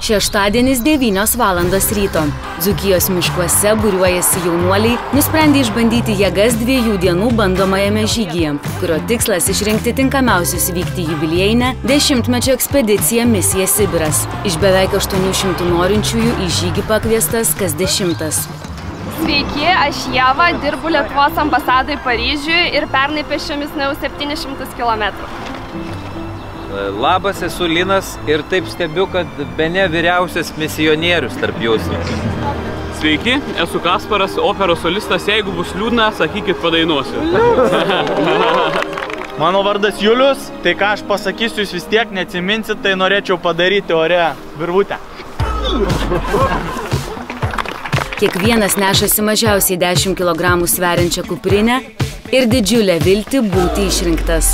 Šeštadienis 9 valandos ryto. Dzūkijos miškuose būriuojasi jaunuoliai, nusprendę išbandyti jėgas 2 dienų bandomajame žygyje, kurio tikslas išrinkti tinkamiausius vykti jubiliejinę 10-mečio ekspediciją Misija Sibiras. Iš beveik 800 norinčiųjų į žygį pakviestas kas 10. Sveiki, aš Ieva, dirbu Lietuvos ambasadai Paryžiuje ir pernai pėsčiomis nuėjau 700 km. Labas, esu Linas ir taip stebiu, kad bene vyriausias misionierius tarp jūsų. Sveiki, esu Kasparas, operos solistas, jeigu bus liūdna, sakykit, padainuosiu. Mano vardas Julius, tai ką aš pasakysiu, jūs vis tiek neatsiminsit, tai norėčiau padaryti ore virvutę. Kiekvienas nešasi mažiausiai 10 kg sveriančią kuprinę ir didžiulę viltį būti išrinktas.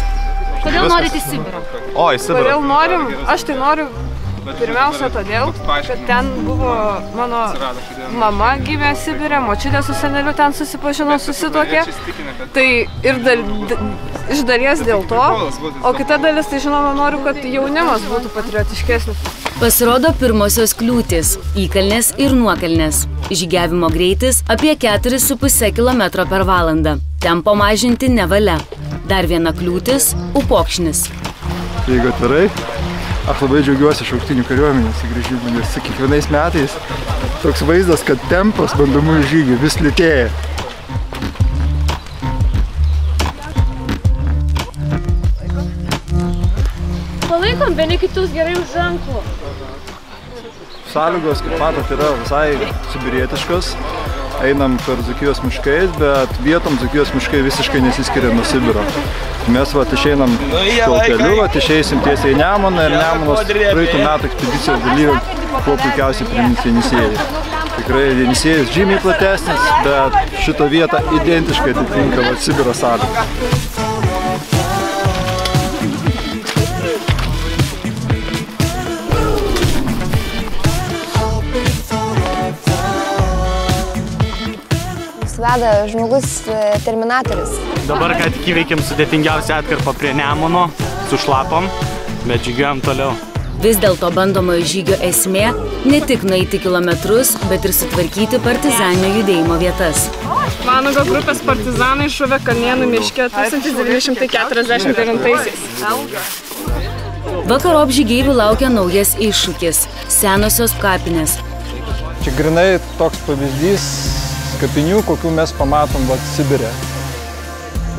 Kodėl norite į Sibirą? O, į Sibirą. Kodėl norim? Aš tai noriu pirmiausia todėl, kad ten buvo mano mama gimė Sibire, močiutė su seneliu ten susipažino, susituokė. Tai ir iš dalies dėl to, o kita dalis, tai žinoma, noriu, kad jaunimas būtų patriotiškesnis. Pasirodo pirmosios kliūtys – įkalnės ir nuokalnės. Žygiavimo greitis apie 4,5 km per valandą. Tempo mažinti nevalia. Dar viena kliūtis – upokšnis. Jeigu atvirai, aš labai džiaugiuosi šauktinių kariuomenės sugrįžimu, nes kiekvienais metais toks vaizdas, kad tempas bandomųjų žygių vis lėtėja. Palaikom vieni kitus gerai už rankų. Sąlygos, kaip matot, yra visai sibirietiškos. Einam per Dzūkijos miškais, bet vietom Dzūkijos miškai visiškai nesiskiria nuo Sibiro. Mes išeinam tuo keliu, išeisim tiesiai į Nemuną ir Nemunos praeitų metų ekspedicijos dalyvių kuo puikiausiai primins Jenisėjai. Tikrai Jenisėjus žymiai platesnis, bet šitą vietą identiškai atitinka Sibiro sąlygą. Veda žmogus Terminatorius. Dabar ką tik įveikėm sudėtingiausią atkarpą prie Nemuno, sušlapom, bet žygiuojam toliau. Vis dėlto bandomojo žygio esmė ne tik nueiti kilometrus, bet ir sutvarkyti partizaninio judėjimo vietas. Vanago grupės partizanai šovė Kalnėnų miške 1949-aisiais. Vakarop žygeivių laukia naujas iššūkis – senosios kapinės. Čia grinai toks pavyzdys kapinių, kokių mes pamatom Sibire.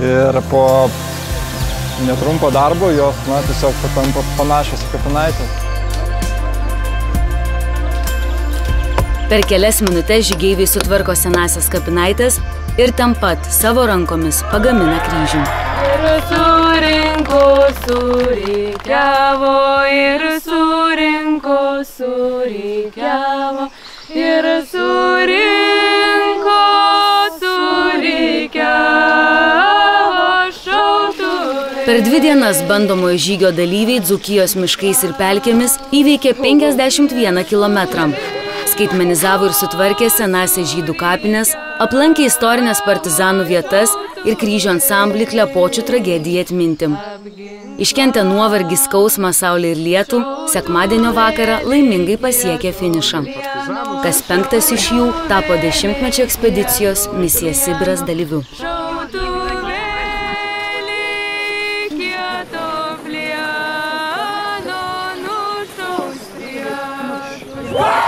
Ir po netrumpo darbo jos tiesiog patampa panašios į kapinaitės. Per kelias minutės žygeiviai sutvarko senasias kapinaitės ir ten pat savo rankomis pagamina kryžių. Ir surinko, surikiavo, ir surinko, surikiavo, ir surinko, surikiavo šautuvai. Per 2 dienas bandomojo žygio dalyviai Dzūkijos miškais ir pelkėmis įveikė 51 km. Skaitmenizavo ir sutvarkė senąsias žydų kapines, aplankė istorinės partizanų vietas ir kryžių ansamblį Klepočių tragediją atminti. Iškentę nuovargį, skausmą, saulę ir lietų, sekmadienio vakarą laimingai pasiekė finišą. Kas 5 iš jų tapo 10-mečio ekspedicijos Misija Sibiras dalyviu. Wow!